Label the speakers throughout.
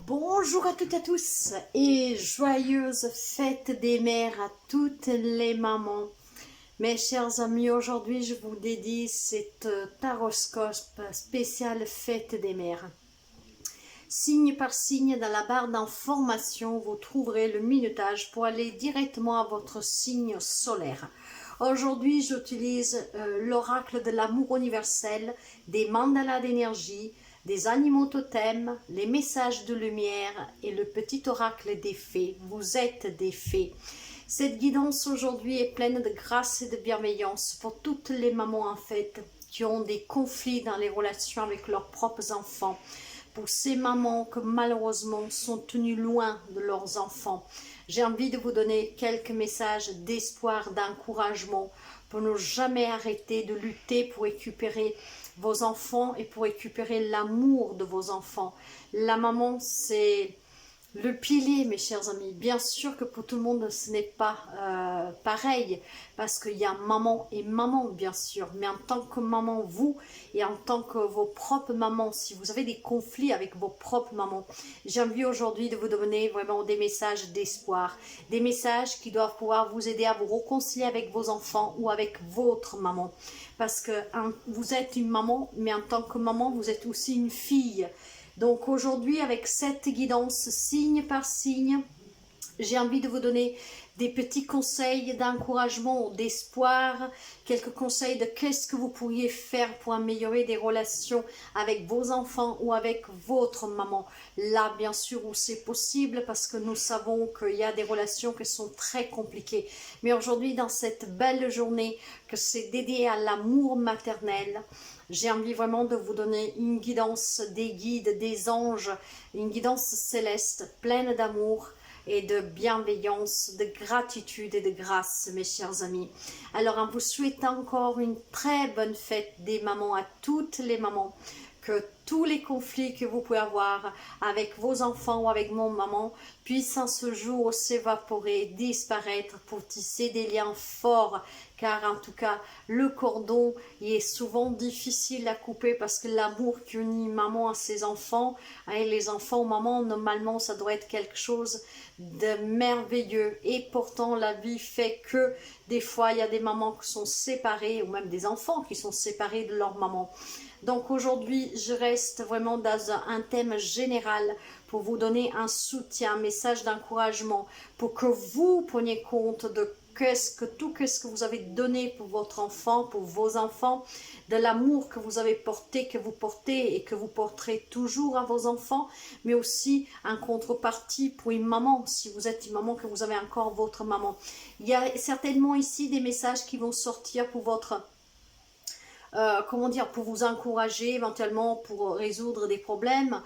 Speaker 1: Bonjour à toutes et à tous et joyeuse fête des mères à toutes les mamans. Mes chers amis, aujourd'hui je vous dédie cette taroscope spéciale fête des mères. Signe par signe, dans la barre d'information, vous trouverez le minutage pour aller directement à votre signe solaire. Aujourd'hui, j'utilise l'oracle de l'amour universel, des mandalas d'énergie, des animaux totems, les messages de lumière et le petit oracle des fées. Vous êtes des fées. Cette guidance aujourd'hui est pleine de grâce et de bienveillance pour toutes les mamans en fait qui ont des conflits dans les relations avec leurs propres enfants. Pour ces mamans que malheureusement sont tenues loin de leurs enfants. J'ai envie de vous donner quelques messages d'espoir, d'encouragement pour ne jamais arrêter de lutter pour récupérer vos enfants et pour récupérer l'amour de vos enfants. La maman, c'est le pilier, mes chers amis. Bien sûr que pour tout le monde, ce n'est pas pareil, parce qu'il y a maman et maman, bien sûr. Mais en tant que maman, vous, et en tant que vos propres mamans, si vous avez des conflits avec vos propres mamans, j'ai envie aujourd'hui de vous donner vraiment des messages d'espoir, des messages qui doivent pouvoir vous aider à vous réconcilier avec vos enfants ou avec votre maman. Parce que vous êtes une maman, mais en tant que maman, vous êtes aussi une fille. Donc aujourd'hui, avec cette guidance, signe par signe, j'ai envie de vous donner des petits conseils d'encouragement, d'espoir, quelques conseils de qu'est-ce que vous pourriez faire pour améliorer des relations avec vos enfants ou avec votre maman. Là, bien sûr, où c'est possible, parce que nous savons qu'il y a des relations qui sont très compliquées. Mais aujourd'hui, dans cette belle journée, que c'est dédié à l'amour maternel, j'ai envie vraiment de vous donner une guidance des guides, des anges, une guidance céleste pleine d'amour et de bienveillance, de gratitude et de grâce, mes chers amis. Alors, en vous souhaitant encore une très bonne fête des mamans à toutes les mamans, que tous les conflits que vous pouvez avoir avec vos enfants ou avec mon maman puissent en ce jour s'évaporer, disparaître pour tisser des liens forts, car en tout cas le cordon il est souvent difficile à couper parce que l'amour qu'unit maman à ses enfants et les enfants aux mamans, normalement ça doit être quelque chose de merveilleux, et pourtant la vie fait que des fois il y a des mamans qui sont séparées ou même des enfants qui sont séparés de leur maman. Donc aujourd'hui, je reste vraiment dans un thème général pour vous donner un soutien, un message d'encouragement, pour que vous preniez compte de qu'est-ce que vous avez donné pour votre enfant, pour vos enfants, de l'amour que vous avez porté, que vous portez et que vous porterez toujours à vos enfants, mais aussi en contrepartie pour une maman, si vous êtes une maman, que vous avez encore votre maman. Il y a certainement ici des messages qui vont sortir pour votre... comment dire, pour vous encourager éventuellement, pour résoudre des problèmes.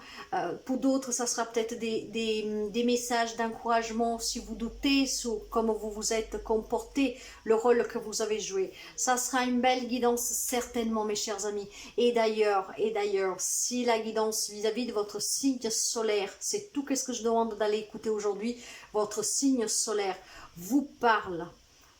Speaker 1: Pour d'autres, ça sera peut-être des messages d'encouragement si vous doutez sur comment vous vous êtes comporté, le rôle que vous avez joué. Ça sera une belle guidance certainement, mes chers amis. Et d'ailleurs, si la guidance vis-à-vis de votre signe solaire, c'est tout ce que je demande d'aller écouter aujourd'hui, votre signe solaire vous parle,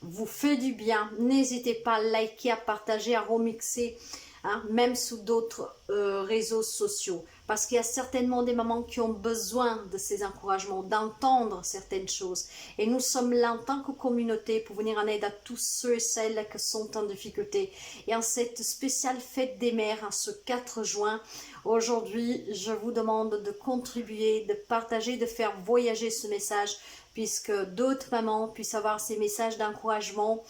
Speaker 1: vous fait du bien, n'hésitez pas à liker, à partager, à remixer, hein, même sous d'autres réseaux sociaux. Parce qu'il y a certainement des mamans qui ont besoin de ces encouragements, d'entendre certaines choses. Et nous sommes là en tant que communauté pour venir en aide à tous ceux et celles qui sont en difficulté. Et en cette spéciale fête des mères, en ce 4 juin, aujourd'hui, je vous demande de contribuer, de partager, de faire voyager ce message, puisque d'autres mamans puissent avoir ces messages d'encouragement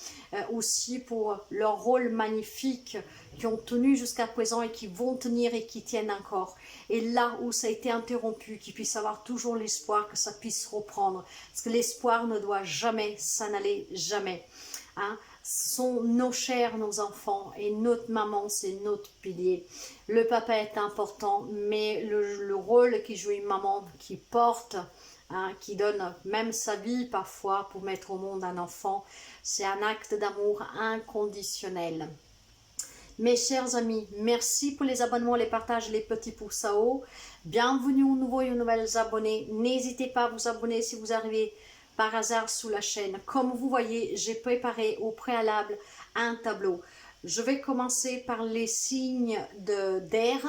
Speaker 1: aussi pour leur rôle magnifique qui ont tenu jusqu'à présent et qui vont tenir et qui tiennent encore. Et là où ça a été interrompu, qu'ils puissent avoir toujours l'espoir que ça puisse reprendre. Parce que l'espoir ne doit jamais s'en aller, jamais. Hein? Ce sont nos chers, nos enfants, et notre maman, c'est notre pilier. Le papa est important, mais le rôle qui joue une maman, qui porte... Hein, qui donne même sa vie parfois pour mettre au monde un enfant, c'est un acte d'amour inconditionnel. Mes chers amis, merci pour les abonnements, les partages, les petits pouces à haut. Bienvenue aux nouveaux et aux nouvelles abonnés. N'hésitez pas à vous abonner si vous arrivez par hasard sous la chaîne. Comme vous voyez, j'ai préparé au préalable un tableau. Je vais commencer par les signes d'air.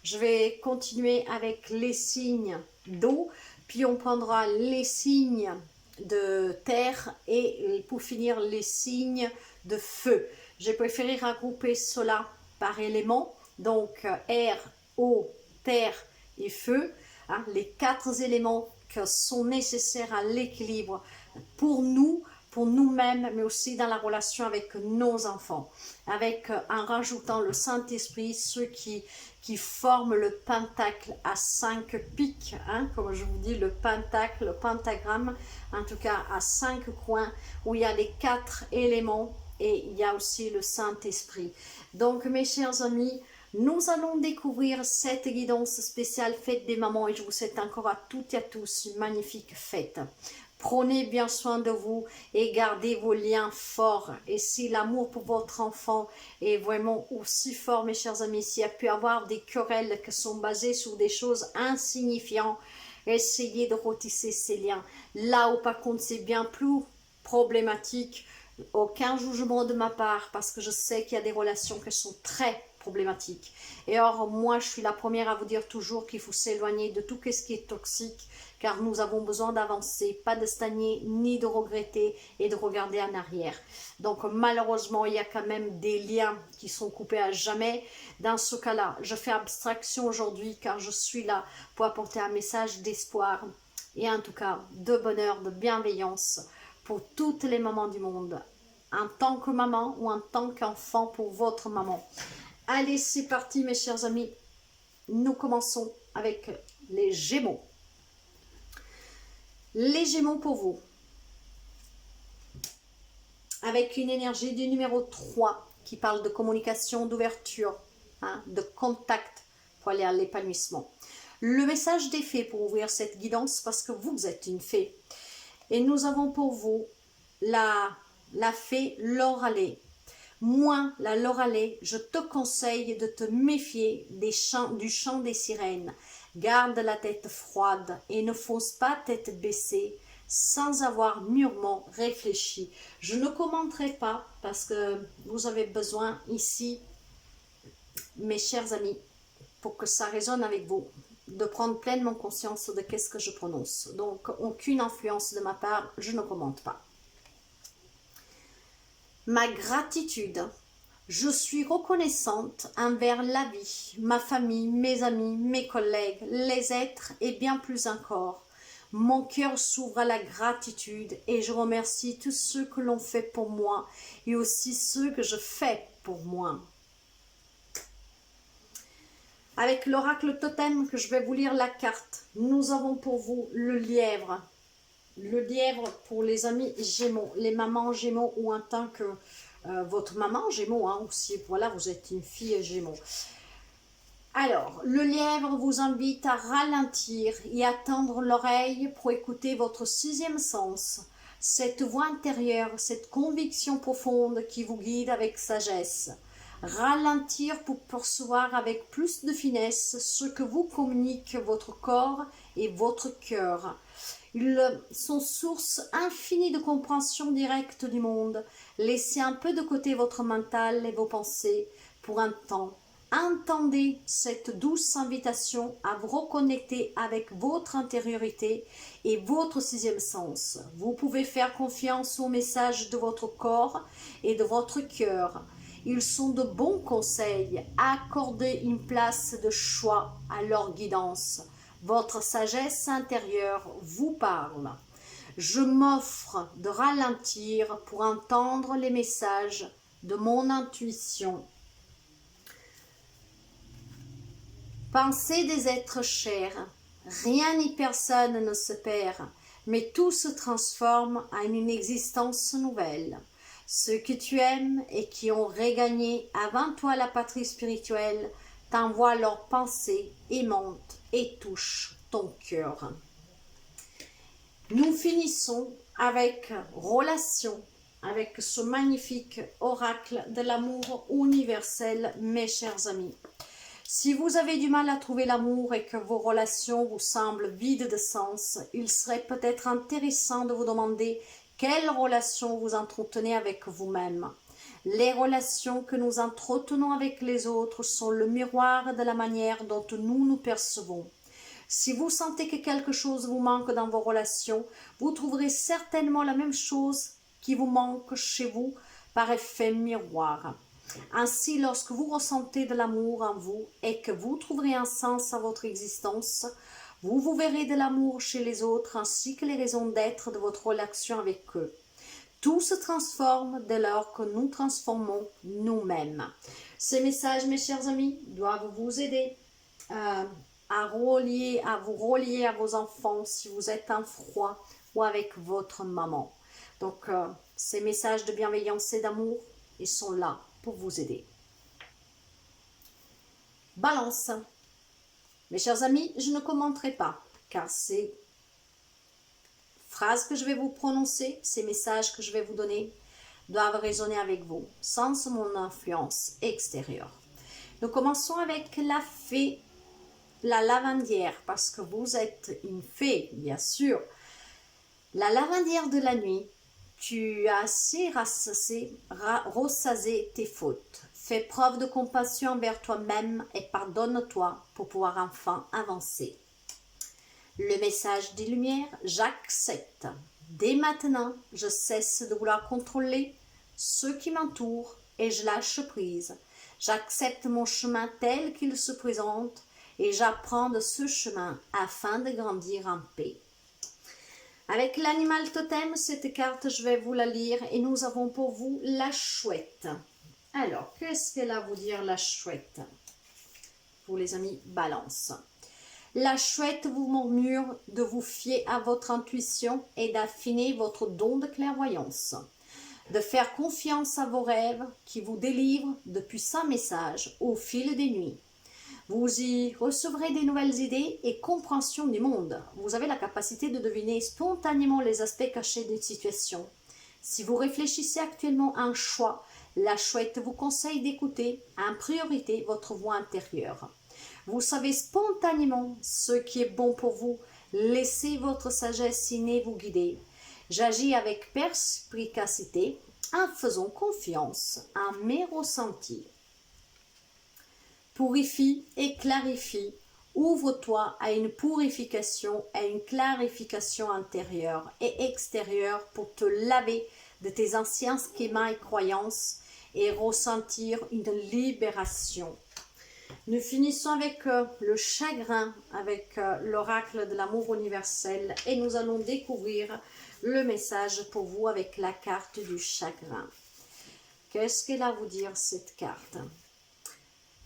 Speaker 1: Je vais continuer avec les signes d'eau, puis on prendra les signes de terre et pour finir les signes de feu. J'ai préféré regrouper cela par éléments, donc air, eau, terre et feu, hein, les 4 éléments qui sont nécessaires à l'équilibre pour nous, pour nous-mêmes, mais aussi dans la relation avec nos enfants, avec en rajoutant le Saint-Esprit, ceux qui forment le pentacle à 5 pics, hein, comme je vous dis, le pentacle, le pentagramme, en tout cas à 5 coins, où il y a les 4 éléments, et il y a aussi le Saint-Esprit. Donc mes chers amis, nous allons découvrir cette guidance spéciale Fête des mamans, et je vous souhaite encore à toutes et à tous une magnifique fête. Prenez bien soin de vous et gardez vos liens forts. Et si l'amour pour votre enfant est vraiment aussi fort, mes chers amis, s'il y a pu avoir des querelles qui sont basées sur des choses insignifiantes, essayez de retisser ces liens. Là où par contre c'est bien plus problématique, aucun jugement de ma part, parce que je sais qu'il y a des relations qui sont très problématiques. Et or, moi, je suis la première à vous dire toujours qu'il faut s'éloigner de tout ce qui est toxique, car nous avons besoin d'avancer, pas de stagner, ni de regretter et de regarder en arrière. Donc, malheureusement, il y a quand même des liens qui sont coupés à jamais. Dans ce cas-là, je fais abstraction aujourd'hui, car je suis là pour apporter un message d'espoir et en tout cas de bonheur, de bienveillance pour toutes les mamans du monde, en tant que maman ou en tant qu'enfant pour votre maman. Allez, c'est parti mes chers amis, nous commençons avec les Gémeaux. Les Gémeaux pour vous, avec une énergie du numéro 3 qui parle de communication, d'ouverture, hein, de contact pour aller à l'épanouissement. Le message des fées pour ouvrir cette guidance, parce que vous êtes une fée. Et nous avons pour vous la fée Loralée. Moi, la Loralée, je te conseille de te méfier du chant des sirènes. Garde la tête froide et ne fonce pas tête baissée sans avoir mûrement réfléchi. Je ne commenterai pas parce que vous avez besoin ici, mes chers amis, pour que ça résonne avec vous, de prendre pleinement conscience de qu'est-ce que je prononce. Donc, aucune influence de ma part, je ne commente pas. Ma gratitude. Je suis reconnaissante envers la vie, ma famille, mes amis, mes collègues, les êtres et bien plus encore. Mon cœur s'ouvre à la gratitude et je remercie tous ceux que l'on fait pour moi et aussi ceux que je fais pour moi. Avec l'oracle totem que je vais vous lire la carte, nous avons pour vous le lièvre. Le lièvre pour les amis Gémeaux, les mamans Gémeaux ou en tant que votre maman Gémeaux, hein, aussi, voilà, vous êtes une fille Gémeaux. Alors, le lièvre vous invite à ralentir et à tendre l'oreille pour écouter votre 6e sens, cette voix intérieure, cette conviction profonde qui vous guide avec sagesse. Ralentir pour percevoir avec plus de finesse ce que vous communique votre corps et votre cœur. Ils sont source infinie de compréhension directe du monde. Laissez un peu de côté votre mental et vos pensées pour un temps. Entendez cette douce invitation à vous reconnecter avec votre intériorité et votre 6e sens. Vous pouvez faire confiance aux messages de votre corps et de votre cœur. Ils sont de bons conseils. Accordez une place de choix à leur guidance. Votre sagesse intérieure vous parle. Je m'offre de ralentir pour entendre les messages de mon intuition. Pensez des êtres chers. Rien ni personne ne se perd, mais tout se transforme en une existence nouvelle. Ceux que tu aimes et qui ont regagné avant toi la patrie spirituelle t'envoient leurs pensées aimantes et touchent ton cœur. Nous finissons avec relation, avec ce magnifique oracle de l'amour universel, mes chers amis. Si vous avez du mal à trouver l'amour et que vos relations vous semblent vides de sens, il serait peut-être intéressant de vous demander quelle relation vous entretenez avec vous-même. Les relations que nous entretenons avec les autres sont le miroir de la manière dont nous nous percevons. Si vous sentez que quelque chose vous manque dans vos relations, vous trouverez certainement la même chose qui vous manque chez vous par effet miroir. Ainsi, lorsque vous ressentez de l'amour en vous et que vous trouverez un sens à votre existence, vous verrez de l'amour chez les autres ainsi que les raisons d'être de votre relation avec eux. Tout se transforme dès lors que nous transformons nous-mêmes. Ces messages, mes chers amis, doivent vous aider à vous relier à vos enfants si vous êtes en froid ou avec votre maman. Donc, ces messages de bienveillance et d'amour, ils sont là pour vous aider. Balance. Mes chers amis, je ne commenterai pas, car ces phrases que je vais vous prononcer, ces messages que je vais vous donner, doivent résonner avec vous, sans mon influence extérieure. Nous commençons avec la fée, la lavandière, parce que vous êtes une fée, bien sûr. La lavandière de la nuit, tu as assez ressassé tes fautes. Fais preuve de compassion envers toi-même et pardonne-toi pour pouvoir enfin avancer. Le message des Lumières, j'accepte. Dès maintenant, je cesse de vouloir contrôler ceux qui m'entourent et je lâche prise. J'accepte mon chemin tel qu'il se présente et j'apprends de ce chemin afin de grandir en paix. Avec l'animal totem, cette carte, je vais vous la lire et nous avons pour vous la chouette. Alors, qu'est-ce qu'elle a à vous dire, la chouette? Pour les amis Balance. La chouette vous murmure de vous fier à votre intuition et d'affiner votre don de clairvoyance. De faire confiance à vos rêves qui vous délivrent de puissants messages au fil des nuits. Vous y recevrez des nouvelles idées et compréhension du monde. Vous avez la capacité de deviner spontanément les aspects cachés d'une situation. Si vous réfléchissez actuellement à un choix, la chouette vous conseille d'écouter en priorité votre voix intérieure. Vous savez spontanément ce qui est bon pour vous. Laissez votre sagesse innée vous guider. J'agis avec perspicacité en faisant confiance à mes ressentis. Purifie et clarifie. Ouvre-toi à une purification, à une clarification intérieure et extérieure pour te laver de tes anciens schémas et croyances et ressentir une libération. Nous finissons avec le chagrin, avec l'oracle de l'amour universel et nous allons découvrir le message pour vous avec la carte du chagrin. Qu'est-ce qu'elle a à vous dire cette carte?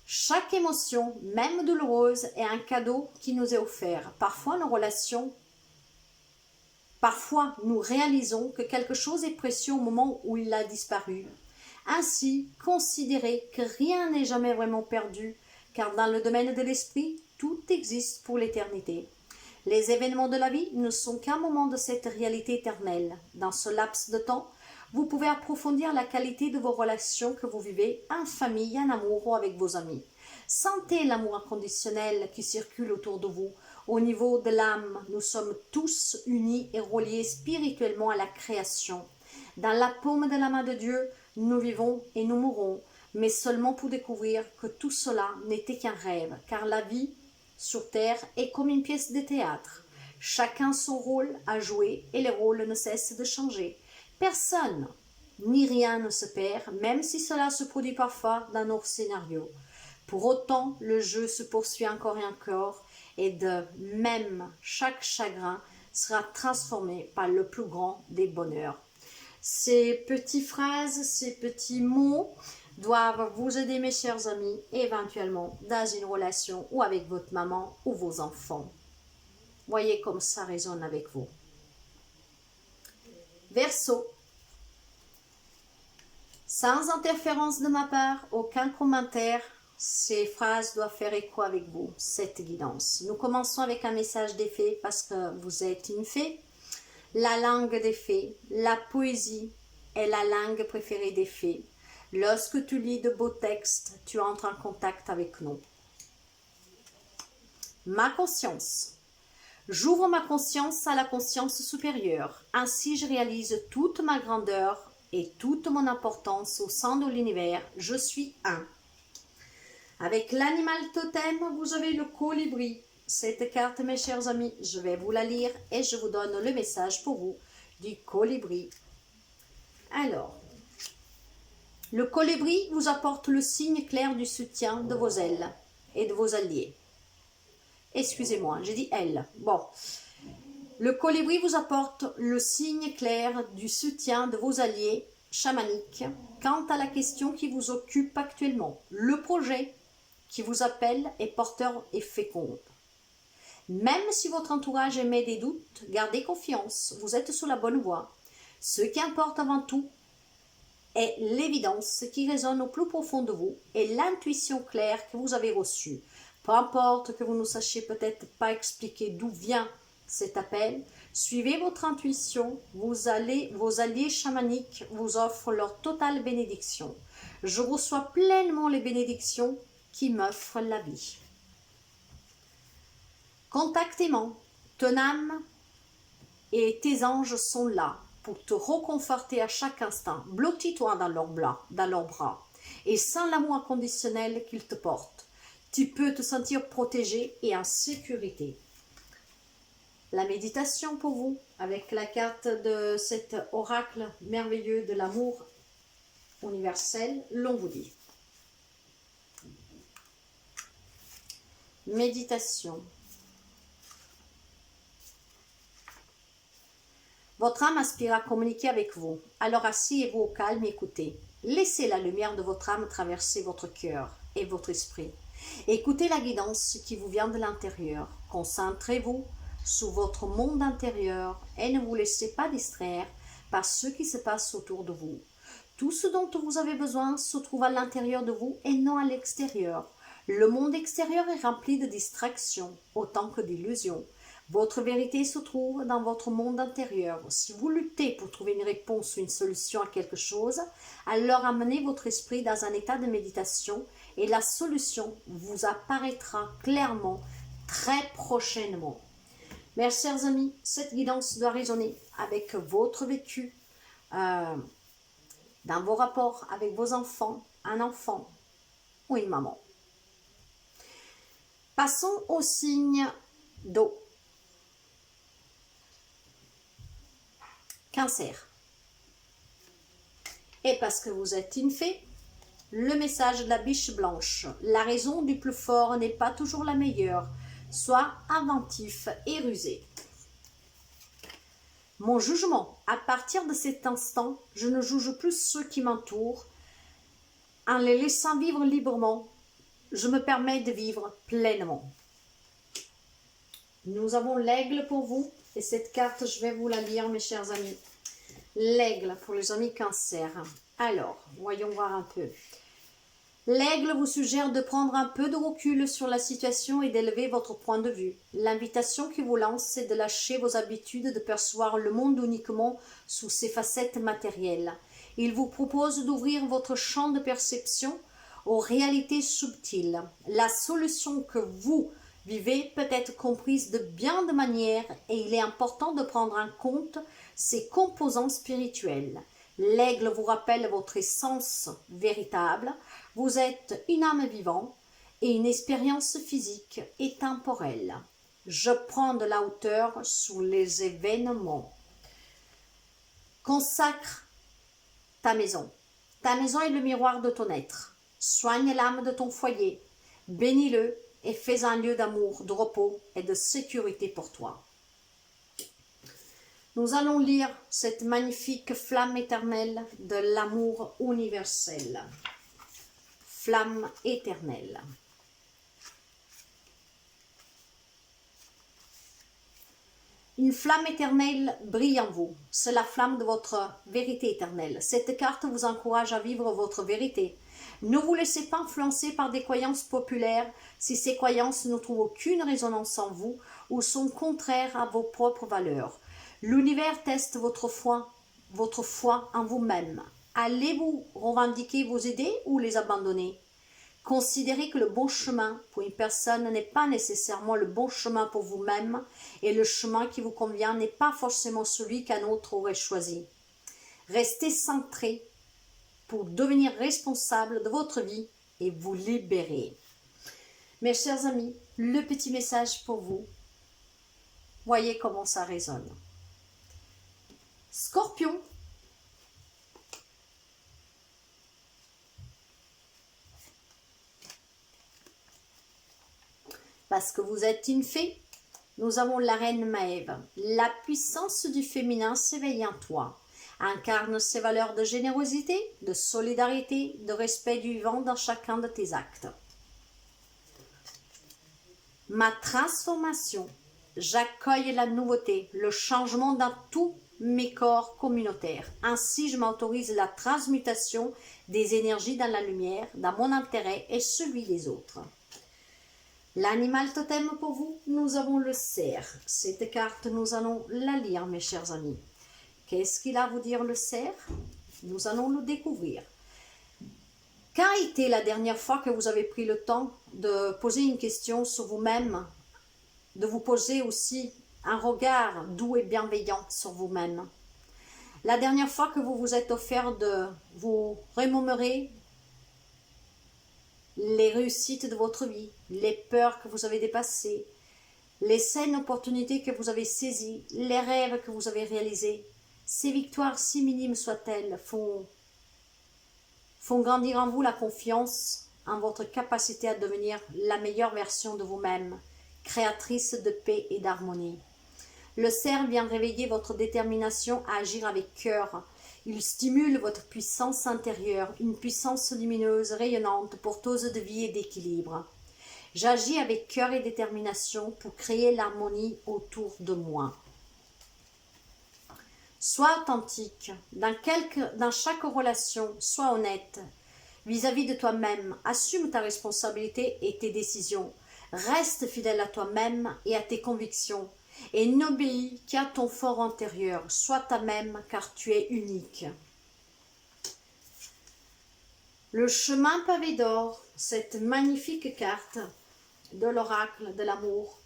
Speaker 1: Chaque émotion, même douloureuse, est un cadeau qui nous est offert. Parfois, nous réalisons que quelque chose est précieux au moment où il a disparu. Ainsi, considérez que rien n'est jamais vraiment perdu, car dans le domaine de l'esprit, tout existe pour l'éternité. Les événements de la vie ne sont qu'un moment de cette réalité éternelle. Dans ce laps de temps, vous pouvez approfondir la qualité de vos relations que vous vivez en famille, en amour ou avec vos amis. Sentez l'amour inconditionnel qui circule autour de vous. Au niveau de l'âme, nous sommes tous unis et reliés spirituellement à la création. Dans la paume de la main de Dieu, nous vivons et nous mourrons, mais seulement pour découvrir que tout cela n'était qu'un rêve, car la vie sur terre est comme une pièce de théâtre. Chacun son rôle à jouer et les rôles ne cessent de changer. Personne ni rien ne se perd, même si cela se produit parfois dans nos scénarios. Pour autant, le jeu se poursuit encore et encore, et de même chaque chagrin sera transformé par le plus grand des bonheurs. Ces petites phrases, ces petits mots doivent vous aider, mes chers amis, éventuellement dans une relation ou avec votre maman ou vos enfants. Voyez comme ça résonne avec vous. Verseau. Sans interférence de ma part, aucun commentaire, ces phrases doivent faire écho avec vous, cette guidance. Nous commençons avec un message des fées parce que vous êtes une fée. La langue des fées, la poésie est la langue préférée des fées. Lorsque tu lis de beaux textes, tu entres en contact avec nous. Ma conscience. J'ouvre ma conscience à la conscience supérieure. Ainsi, je réalise toute ma grandeur et toute mon importance au sein de l'univers. Je suis un. Avec l'animal totem, vous avez le colibri. Cette carte, mes chers amis, je vais vous la lire et je vous donne le message pour vous du colibri. Alors, le colibri vous apporte le signe clair du soutien de vos ailes et de vos alliés. Excusez-moi, j'ai dit elle. Bon. Le colibri vous apporte le signe clair du soutien de vos alliés chamaniques quant à la question qui vous occupe actuellement. Le projet qui vous appelle est porteur et fécond. Même si votre entourage émet des doutes, gardez confiance, vous êtes sur la bonne voie. Ce qui importe avant tout est l'évidence qui résonne au plus profond de vous et l'intuition claire que vous avez reçue. Peu importe que vous ne sachiez peut-être pas expliquer d'où vient cet appel, suivez votre intuition, vos alliés chamaniques vous offrent leur totale bénédiction. Je reçois pleinement les bénédictions qui m'offrent la vie. Contact aimant, ton âme et tes anges sont là pour te reconforter à chaque instant. Blottis-toi dans leurs bras et sens l'amour inconditionnel qu'ils te portent. Tu peux te sentir protégé et en sécurité. La méditation pour vous, avec la carte de cet oracle merveilleux de l'amour universel, l'on vous dit. Méditation. Votre âme aspire à communiquer avec vous. Alors asseyez-vous au calme et écoutez. Laissez la lumière de votre âme traverser votre cœur et votre esprit. Écoutez la guidance qui vous vient de l'intérieur. Concentrez-vous sur votre monde intérieur et ne vous laissez pas distraire par ce qui se passe autour de vous. Tout ce dont vous avez besoin se trouve à l'intérieur de vous et non à l'extérieur. Le monde extérieur est rempli de distractions autant que d'illusions. Votre vérité se trouve dans votre monde intérieur. Si vous luttez pour trouver une réponse ou une solution à quelque chose, alors amenez votre esprit dans un état de méditation et la solution vous apparaîtra clairement très prochainement. Mes chers amis, cette guidance doit résonner avec votre vécu, dans vos rapports avec vos enfants, un enfant ou une maman. Passons au signe d'eau. Cancer. Et parce que vous êtes une fée, le message de la biche blanche. La raison du plus fort n'est pas toujours la meilleure. Sois inventif et rusé. Mon jugement, à partir de cet instant, je ne juge plus ceux qui m'entourent. En les laissant vivre librement, je me permets de vivre pleinement. Nous avons l'aigle pour vous. Et cette carte, je vais vous la lire, mes chers amis. L'aigle pour les amis cancer. Alors, voyons voir un peu. L'aigle vous suggère de prendre un peu de recul sur la situation et d'élever votre point de vue. L'invitation qu'il vous lance, c'est de lâcher vos habitudes de percevoir le monde uniquement sous ses facettes matérielles. Il vous propose d'ouvrir votre champ de perception aux réalités subtiles. La solution que vous vivez peut être comprise de bien de manières et il est important de prendre en compte ses composants spirituels. L'aigle vous rappelle votre essence véritable. Vous êtes une âme vivante et une expérience physique et temporelle. Je prends de la hauteur sur les événements. Consacre ta maison. Ta maison est le miroir de ton être. Soigne l'âme de ton foyer. Bénis-le et fais un lieu d'amour, de repos et de sécurité pour toi. Nous allons lire cette magnifique flamme éternelle de l'amour universel. Flamme éternelle. Une flamme éternelle brille en vous. C'est la flamme de votre vérité éternelle. Cette carte vous encourage à vivre votre vérité. Ne vous laissez pas influencer par des croyances populaires si ces croyances ne trouvent aucune résonance en vous ou sont contraires à vos propres valeurs. L'univers teste votre foi en vous-même. Allez-vous revendiquer vos idées ou les abandonner? Considérez que le bon chemin pour une personne n'est pas nécessairement le bon chemin pour vous-même et le chemin qui vous convient n'est pas forcément celui qu'un autre aurait choisi. Restez centré pour devenir responsable de votre vie et vous libérer. Mes chers amis, le petit message pour vous. Voyez comment ça résonne. Scorpion. Parce que vous êtes une fée, nous avons la reine Maëve. La puissance du féminin s'éveille en toi. Incarne ses valeurs de générosité, de solidarité, de respect du vivant dans chacun de tes actes. Ma transformation, j'accueille la nouveauté, le changement dans tous mes corps communautaires. Ainsi, je m'autorise la transmutation des énergies dans la lumière, dans mon intérêt et celui des autres. L'animal totem pour vous, nous avons le cerf. Cette carte, nous allons la lire, mes chers amis. Qu'est-ce qu'il a à vous dire le cerf? Nous allons le découvrir. Quand était la dernière fois que vous avez pris le temps de poser une question sur vous-même, de vous poser aussi un regard doux et bienveillant sur vous-même? La dernière fois que vous vous êtes offert de vous remémorer les réussites de votre vie, les peurs que vous avez dépassées, les saines opportunités que vous avez saisies, les rêves que vous avez réalisés, ces victoires, si minimes soient-elles, font grandir en vous la confiance en votre capacité à devenir la meilleure version de vous-même, créatrice de paix et d'harmonie. Le cerf vient réveiller votre détermination à agir avec cœur. Il stimule votre puissance intérieure, une puissance lumineuse, rayonnante, porteuse de vie et d'équilibre. J'agis avec cœur et détermination pour créer l'harmonie autour de moi. Sois authentique. Dans chaque relation, sois honnête vis-à-vis de toi-même. Assume ta responsabilité et tes décisions. Reste fidèle à toi-même et à tes convictions. Et n'obéis qu'à ton fort intérieur. Sois toi-même car tu es unique. Le chemin pavé d'or, cette magnifique carte de l'oracle de l'amour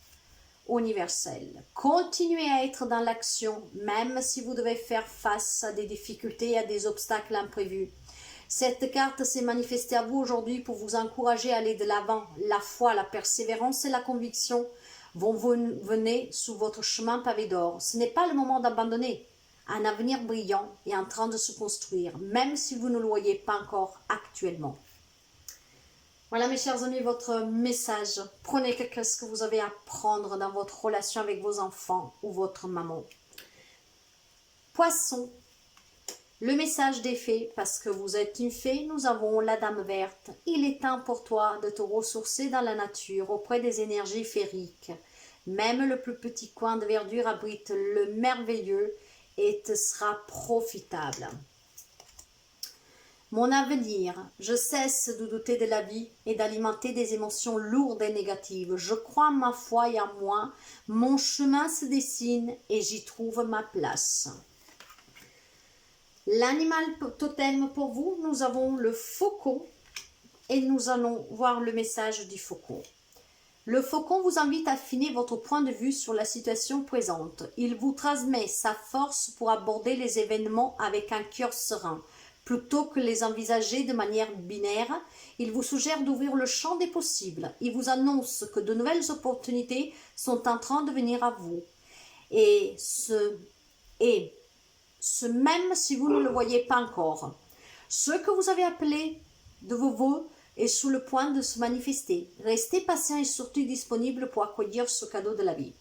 Speaker 1: universel. Continuez à être dans l'action, même si vous devez faire face à des difficultés et à des obstacles imprévus. Cette carte s'est manifestée à vous aujourd'hui pour vous encourager à aller de l'avant. La foi, la persévérance et la conviction vont venir sous votre chemin pavé d'or. Ce n'est pas le moment d'abandonner. Un avenir brillant est en train de se construire, même si vous ne le voyez pas encore actuellement. Voilà mes chers amis, votre message. Prenez ce que vous avez à prendre dans votre relation avec vos enfants ou votre maman. Poisson, le message des fées, parce que vous êtes une fée, nous avons la dame verte. Il est temps pour toi de te ressourcer dans la nature auprès des énergies féeriques. Même le plus petit coin de verdure abrite le merveilleux et te sera profitable. Mon avenir, je cesse de douter de la vie et d'alimenter des émotions lourdes et négatives. Je crois en ma foi et en moi. Mon chemin se dessine et j'y trouve ma place. L'animal totem pour vous, nous avons le faucon et nous allons voir le message du faucon. Le faucon vous invite à affiner votre point de vue sur la situation présente. Il vous transmet sa force pour aborder les événements avec un cœur serein. Plutôt que les envisager de manière binaire, il vous suggère d'ouvrir le champ des possibles. Il vous annonce que de nouvelles opportunités sont en train de venir à vous. Et ce même si vous ne le voyez pas encore. Ce que vous avez appelé de vos vœux est sous le point de se manifester. Restez patient et surtout disponible pour accueillir ce cadeau de la vie.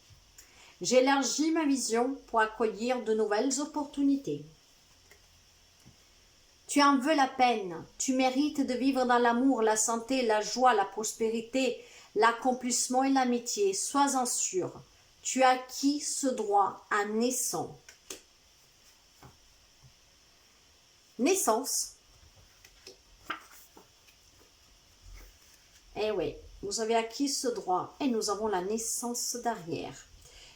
Speaker 1: J'élargis ma vision pour accueillir de nouvelles opportunités. Tu en veux la peine, tu mérites de vivre dans l'amour, la santé, la joie, la prospérité, l'accomplissement et l'amitié. Sois-en sûr, tu as acquis ce droit en naissant. Naissance. Eh oui, vous avez acquis ce droit et nous avons la naissance derrière.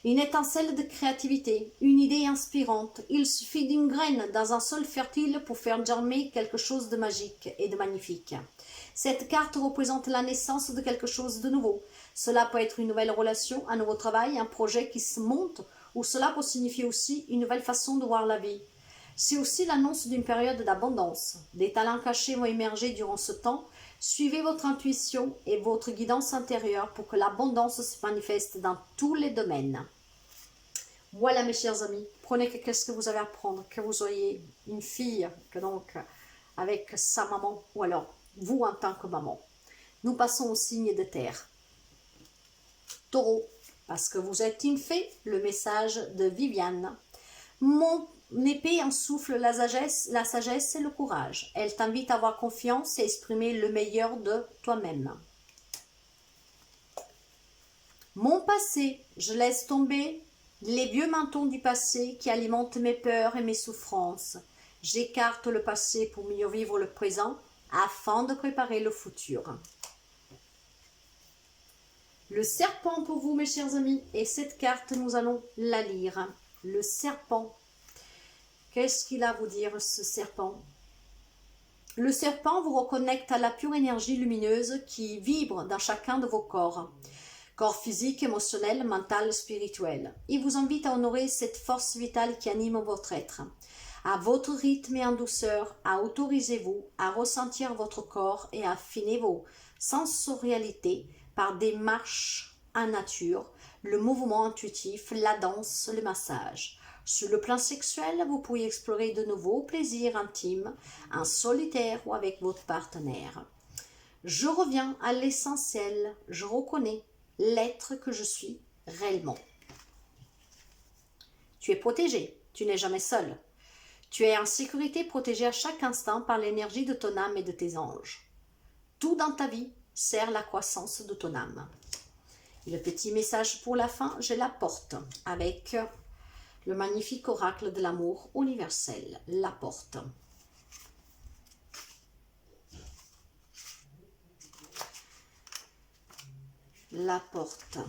Speaker 1: Une étincelle de créativité, une idée inspirante. Il suffit d'une graine dans un sol fertile pour faire germer quelque chose de magique et de magnifique. Cette carte représente la naissance de quelque chose de nouveau. Cela peut être une nouvelle relation, un nouveau travail, un projet qui se monte, ou cela peut signifier aussi une nouvelle façon de voir la vie. C'est aussi l'annonce d'une période d'abondance. Des talents cachés vont émerger durant ce temps. Suivez votre intuition et votre guidance intérieure pour que l'abondance se manifeste dans tous les domaines. Voilà mes chers amis, prenez qu'est-ce que vous avez à prendre, que vous soyez une fille, que donc avec sa maman, ou alors vous en tant que maman. Nous passons au signe de terre. Taureau, parce que vous êtes une fée, le message de Viviane. Mon épée en souffle la sagesse et le courage. Elle t'invite à avoir confiance et exprimer le meilleur de toi-même. Mon passé, je laisse tomber les vieux mentons du passé qui alimentent mes peurs et mes souffrances. J'écarte le passé pour mieux vivre le présent afin de préparer le futur. Le serpent pour vous mes chers amis, et cette carte nous allons la lire. Le serpent. Qu'est-ce qu'il a à vous dire ce serpent? Le serpent vous reconnecte à la pure énergie lumineuse qui vibre dans chacun de vos corps. Corps physique, émotionnel, mental, spirituel. Il vous invite à honorer cette force vitale qui anime votre être. À votre rythme et en douceur, autorisez-vous à ressentir votre corps et à affiner vos sensorialités par des marches en nature, le mouvement intuitif, la danse, le massage. Sur le plan sexuel, vous pouvez explorer de nouveaux plaisirs intimes, en solitaire ou avec votre partenaire. Je reviens à l'essentiel, je reconnais l'être que je suis réellement. Tu es protégé, tu n'es jamais seul. Tu es en sécurité, protégé à chaque instant par l'énergie de ton âme et de tes anges. Tout dans ta vie sert la croissance de ton âme. Et le petit message pour la fin, je la porte avec le magnifique oracle de l'amour universel, la porte. La porte.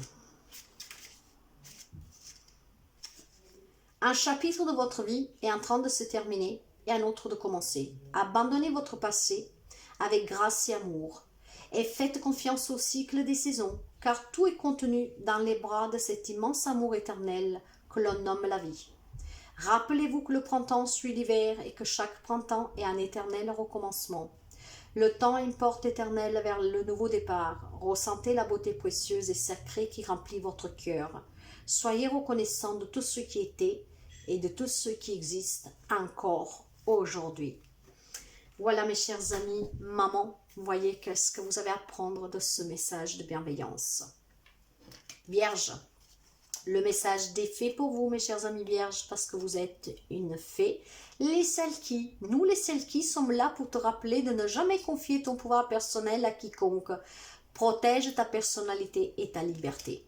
Speaker 1: Un chapitre de votre vie est en train de se terminer et un autre de commencer. Abandonnez votre passé avec grâce et amour et faites confiance au cycle des saisons, car tout est contenu dans les bras de cet immense amour éternel que l'on nomme la vie. Rappelez-vous que le printemps suit l'hiver et que chaque printemps est un éternel recommencement. Le temps est une porte éternelle vers le nouveau départ. Ressentez la beauté précieuse et sacrée qui remplit votre cœur. Soyez reconnaissant de tout ce qui était et de tout ce qui existe encore aujourd'hui. Voilà mes chers amis, maman, voyez qu'est-ce que vous avez à prendre de ce message de bienveillance. Vierge, le message des fées pour vous mes chers amis vierges, parce que vous êtes une fée. Les Selkies, nous les Selkies sommes là pour te rappeler de ne jamais confier ton pouvoir personnel à quiconque. Protège ta personnalité et ta liberté.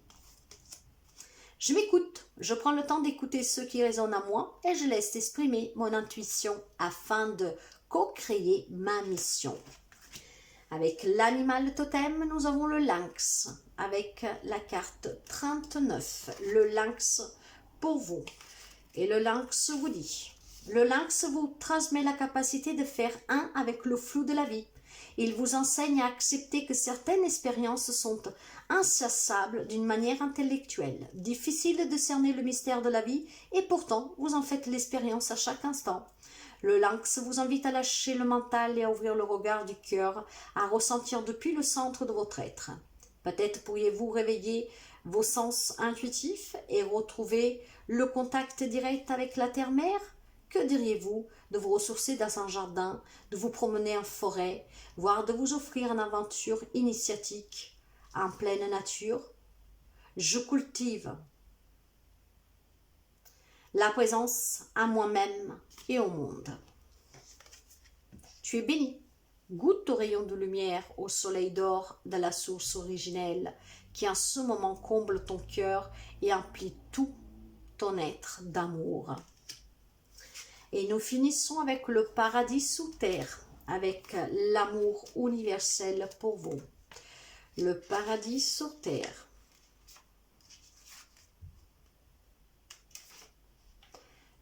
Speaker 1: Je m'écoute, je prends le temps d'écouter ceux qui résonnent à moi et je laisse exprimer mon intuition afin de co-créer ma mission. Avec l'animal totem, nous avons le lynx, avec la carte 39, le lynx pour vous. Et le lynx vous dit, le lynx vous transmet la capacité de faire un avec le flou de la vie. Il vous enseigne à accepter que certaines expériences sont insassables d'une manière intellectuelle, difficile de cerner le mystère de la vie et pourtant vous en faites l'expérience à chaque instant. Le lynx vous invite à lâcher le mental et à ouvrir le regard du cœur, à ressentir depuis le centre de votre être. Peut-être pourriez-vous réveiller vos sens intuitifs et retrouver le contact direct avec la terre-mère. Que diriez-vous de vous ressourcer dans un jardin, de vous promener en forêt, voire de vous offrir une aventure initiatique en pleine nature? Je cultive la présence à moi-même et au monde. Tu es béni. Goûte au rayon de lumière, au soleil d'or de la source originelle qui en ce moment comble ton cœur et emplit tout ton être d'amour. Et nous finissons avec le paradis sous terre, avec l'amour universel pour vous. Le paradis sur terre.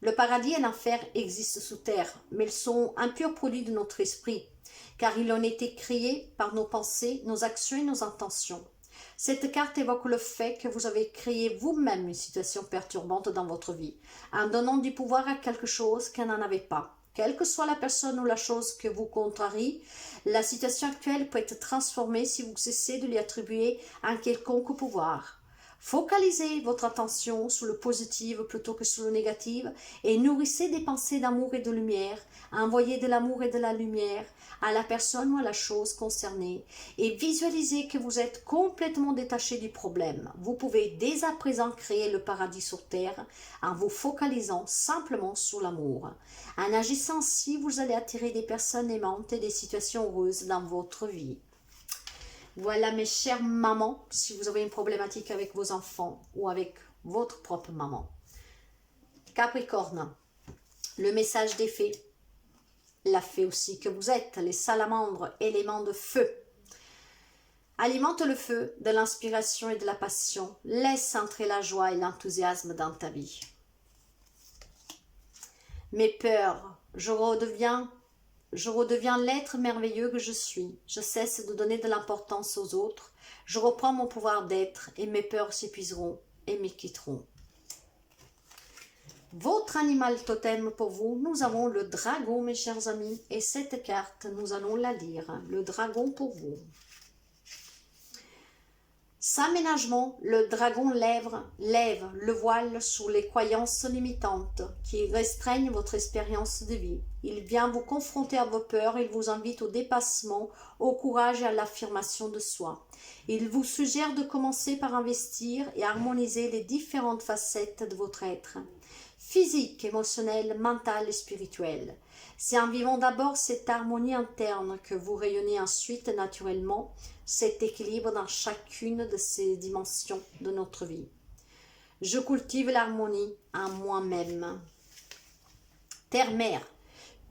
Speaker 1: Le paradis et l'enfer existent sous terre, mais ils sont un pur produit de notre esprit, car ils ont été créés par nos pensées, nos actions et nos intentions. Cette carte évoque le fait que vous avez créé vous-même une situation perturbante dans votre vie, en donnant du pouvoir à quelque chose qu'elle n'en avait pas. Quelle que soit la personne ou la chose que vous contrarie, la situation actuelle peut être transformée si vous cessez de lui attribuer un quelconque pouvoir. Focalisez votre attention sur le positif plutôt que sur le négatif et nourrissez des pensées d'amour et de lumière. Envoyez de l'amour et de la lumière à la personne ou à la chose concernée et visualisez que vous êtes complètement détaché du problème. Vous pouvez dès à présent créer le paradis sur terre en vous focalisant simplement sur l'amour. En agissant ainsi, vous allez attirer des personnes aimantes et des situations heureuses dans votre vie. Voilà mes chères mamans, si vous avez une problématique avec vos enfants ou avec votre propre maman. Capricorne, le message des fées, la fée aussi que vous êtes, les salamandres, éléments de feu. Alimente le feu de l'inspiration et de la passion. Laisse entrer la joie et l'enthousiasme dans ta vie. Mes peurs, je redeviens l'être merveilleux que je suis. Je cesse de donner de l'importance aux autres. Je reprends mon pouvoir d'être et mes peurs s'épuiseront et me quitteront. Votre animal totem pour vous, nous avons le dragon, mes chers amis. Et cette carte, nous allons la lire. Le dragon pour vous. Sans ménagement, le dragon lève le voile sur les croyances limitantes qui restreignent votre expérience de vie. Il vient vous confronter à vos peurs, il vous invite au dépassement, au courage et à l'affirmation de soi. Il vous suggère de commencer par investir et harmoniser les différentes facettes de votre être, physique, émotionnel, mental et spirituel. C'est en vivant d'abord cette harmonie interne que vous rayonnez ensuite naturellement cet équilibre dans chacune de ces dimensions de notre vie. Je cultive l'harmonie en moi-même. Terre-mère,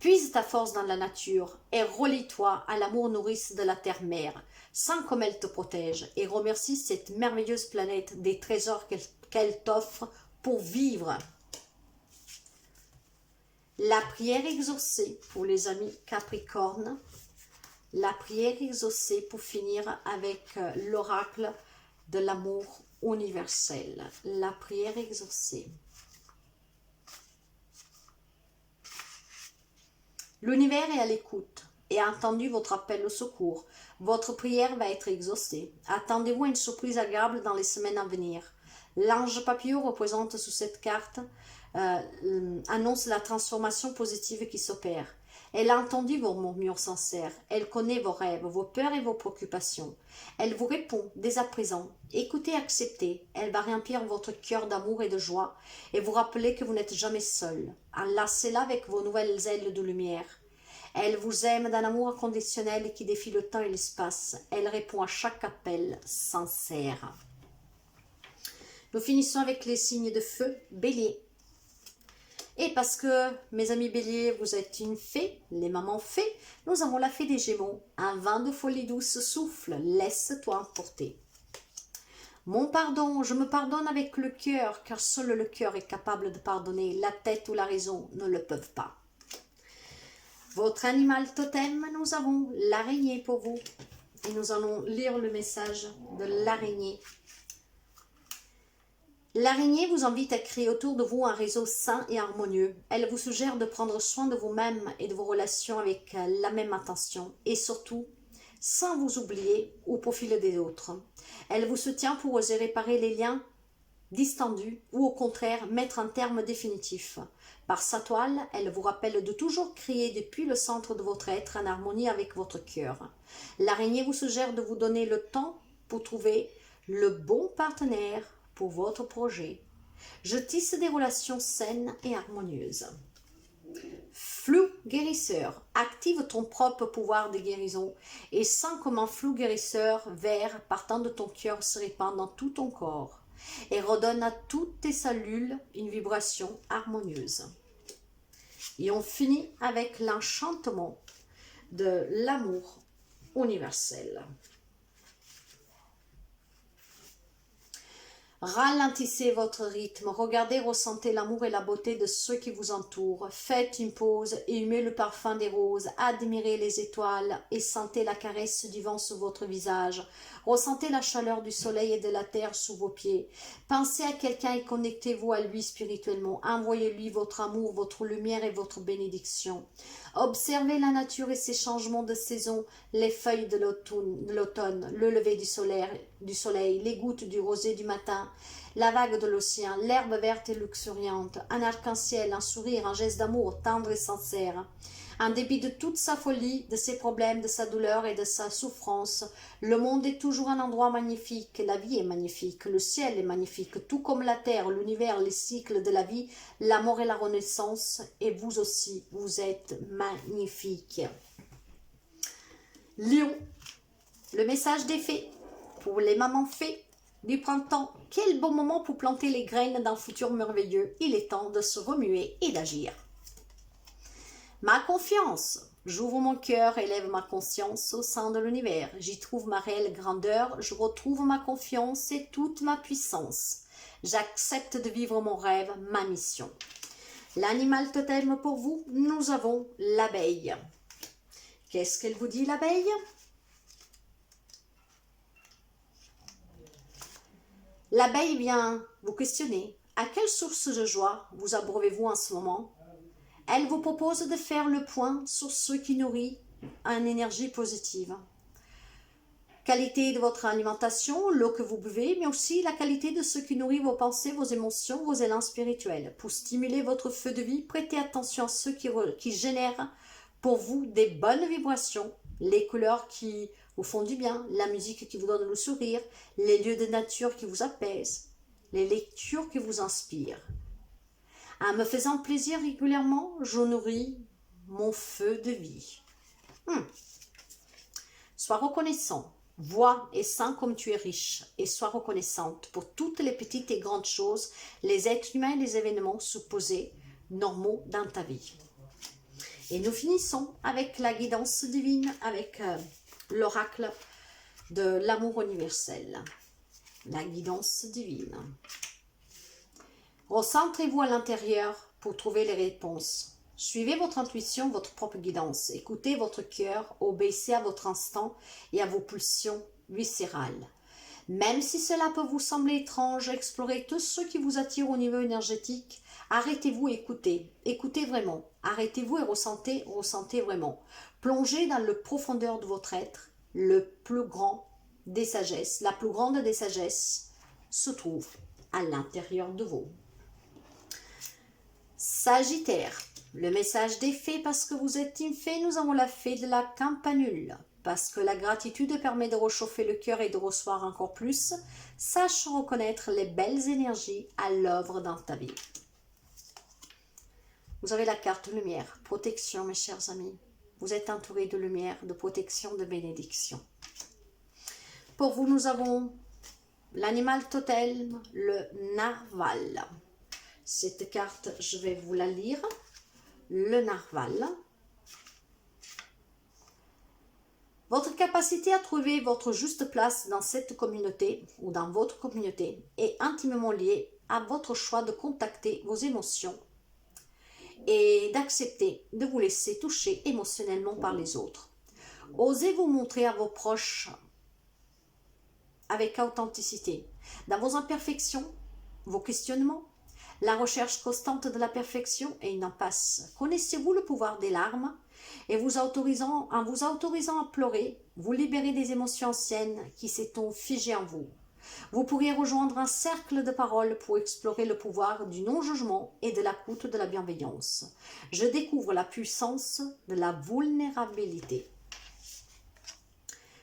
Speaker 1: puise ta force dans la nature et relie-toi à l'amour nourrice de la terre-mère. Sens comme elle te protège et remercie cette merveilleuse planète des trésors qu'elle t'offre pour vivre. La prière exaucée pour les amis Capricorne. La prière exaucée pour finir avec l'oracle de l'amour universel. La prière exaucée. L'univers est à l'écoute et a entendu votre appel au secours. Votre prière va être exaucée. Attendez-vous à une surprise agréable dans les semaines à venir. L'ange papillon représente sous cette carte, annonce la transformation positive qui s'opère. Elle a entendu vos murmures sincères, elle connaît vos rêves, vos peurs et vos préoccupations. Elle vous répond dès à présent. Écoutez et acceptez, elle va remplir votre cœur d'amour et de joie et vous rappeler que vous n'êtes jamais seul. Enlacez-la avec vos nouvelles ailes de lumière. Elle vous aime d'un amour inconditionnel qui défie le temps et l'espace. Elle répond à chaque appel sincère. Nous finissons avec les signes de feu, Bélier. Et parce que, mes amis béliers, vous êtes une fée, les mamans fées, nous avons la fée des Gémeaux. Un vent de folie douce souffle, laisse-toi emporter. Mon pardon, je me pardonne avec le cœur, car seul le cœur est capable de pardonner, la tête ou la raison ne le peuvent pas. Votre animal totem, nous avons l'araignée pour vous. Et nous allons lire le message de l'araignée. L'araignée vous invite à créer autour de vous un réseau sain et harmonieux. Elle vous suggère de prendre soin de vous-même et de vos relations avec la même attention et surtout, sans vous oublier au profit des autres. Elle vous soutient pour oser réparer les liens distendus ou au contraire mettre un terme définitif. Par sa toile, elle vous rappelle de toujours créer depuis le centre de votre être en harmonie avec votre cœur. L'araignée vous suggère de vous donner le temps pour trouver le bon partenaire pour votre projet. Je tisse des relations saines et harmonieuses. Flou guérisseur. Active ton propre pouvoir de guérison et sens comme un flou guérisseur vert partant de ton cœur se répand dans tout ton corps et redonne à toutes tes cellules une vibration harmonieuse. Et on finit avec l'enchantement de l'amour universel. Ralentissez votre rythme, regardez, ressentez l'amour et la beauté de ceux qui vous entourent. Faites une pause et humez le parfum des roses. Admirez les étoiles et sentez la caresse du vent sur votre visage. Ressentez la chaleur du soleil et de la terre sous vos pieds. Pensez à quelqu'un et connectez-vous à lui spirituellement. Envoyez-lui votre amour, votre lumière et votre bénédiction. Observez la nature et ses changements de saison, les feuilles de l'automne, le lever du soleil, les gouttes du rosée du matin, la vague de l'océan, l'herbe verte et luxuriante, un arc-en-ciel, un sourire, un geste d'amour tendre et sincère. En dépit de toute sa folie, de ses problèmes, de sa douleur et de sa souffrance, le monde est toujours un endroit magnifique, la vie est magnifique, le ciel est magnifique, tout comme la terre, l'univers, les cycles de la vie, la mort et la renaissance, et vous aussi, vous êtes magnifique. Lion, le message des fées, pour les mamans fées du printemps, quel bon moment pour planter les graines d'un futur merveilleux, il est temps de se remuer et d'agir. Ma confiance, j'ouvre mon cœur, élève ma conscience au sein de l'univers. J'y trouve ma réelle grandeur, je retrouve ma confiance et toute ma puissance. J'accepte de vivre mon rêve, ma mission. L'animal totem pour vous, nous avons l'abeille. Qu'est-ce qu'elle vous dit, l'abeille? L'abeille vient vous questionner. À quelle source de joie vous abreuvez-vous en ce moment? Elle vous propose de faire le point sur ce qui nourrit une énergie positive. Qualité de votre alimentation, l'eau que vous buvez, mais aussi la qualité de ce qui nourrit vos pensées, vos émotions, vos élans spirituels. Pour stimuler votre feu de vie, prêtez attention à ceux qui génèrent pour vous des bonnes vibrations, les couleurs qui vous font du bien, la musique qui vous donne le sourire, les lieux de nature qui vous apaisent, les lectures qui vous inspirent. En me faisant plaisir régulièrement, je nourris mon feu de vie. Sois reconnaissant, vois et sens comme tu es riche et sois reconnaissante pour toutes les petites et grandes choses, les êtres humains et les événements supposés normaux dans ta vie. Et nous finissons avec la guidance divine, avec l'oracle de l'amour universel. La guidance divine. Recentrez-vous à l'intérieur pour trouver les réponses. Suivez votre intuition, votre propre guidance. Écoutez votre cœur, obéissez à votre instinct et à vos pulsions viscérales. Même si cela peut vous sembler étrange, explorez tout ce qui vous attire au niveau énergétique. Arrêtez-vous et écoutez. Écoutez vraiment. Arrêtez-vous et ressentez vraiment. Plongez dans le profondeur de votre être. Le plus grand des sagesses, la plus grande des sagesses se trouve à l'intérieur de vous. Sagittaire, le message des fées, parce que vous êtes une fée, nous avons la fée de la campanule. Parce que la gratitude permet de réchauffer le cœur et de recevoir encore plus, sache reconnaître les belles énergies à l'œuvre dans ta vie. Vous avez la carte lumière, protection mes chers amis. Vous êtes entouré de lumière, de protection, de bénédiction. Pour vous, nous avons l'animal totem, le narval. Cette carte, je vais vous la lire. Le narval. Votre capacité à trouver votre juste place dans cette communauté ou dans votre communauté est intimement liée à votre choix de contacter vos émotions et d'accepter de vous laisser toucher émotionnellement par les autres. Osez vous montrer à vos proches avec authenticité, dans vos imperfections, vos questionnements, la recherche constante de la perfection et une impasse. Connaissez-vous le pouvoir des larmes et en vous autorisant à pleurer, vous libérez des émotions anciennes qui s'étant figées en vous. Vous pourriez rejoindre un cercle de paroles pour explorer le pouvoir du non-jugement et de l'écoute de la bienveillance. Je découvre la puissance de la vulnérabilité.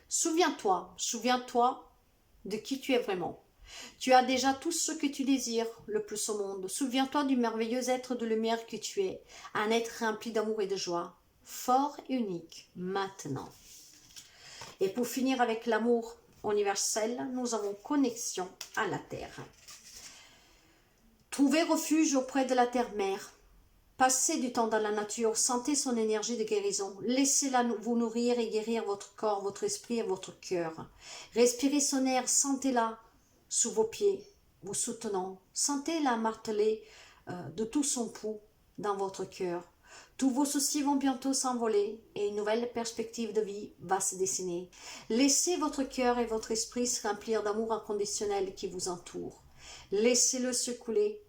Speaker 1: Souviens-toi de qui tu es vraiment. Tu as déjà tout ce que tu désires le plus au monde. Souviens-toi du merveilleux être de lumière que tu es, un être rempli d'amour et de joie, fort et unique, maintenant. Et pour finir avec l'amour universel, nous avons connexion à la terre. Trouvez refuge auprès de la terre-mère. Passez du temps dans la nature, sentez son énergie de guérison. Laissez-la vous nourrir et guérir votre corps, votre esprit et votre cœur. Respirez son air, sentez-la sous vos pieds. vous soutenant. Sentez-la marteler de tout son pouls dans votre cœur. Tous vos soucis vont bientôt s'envoler et une nouvelle perspective de vie va se dessiner. Laissez votre cœur et votre esprit se remplir d'amour inconditionnel qui vous entoure. Laissez-le se couler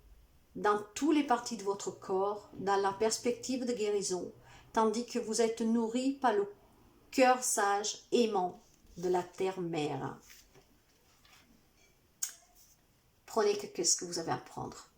Speaker 1: dans toutes les parties de votre corps, dans la perspective de guérison, tandis que vous êtes nourri par le cœur sage, aimant de la terre-mère. Prenez ce que vous avez à prendre.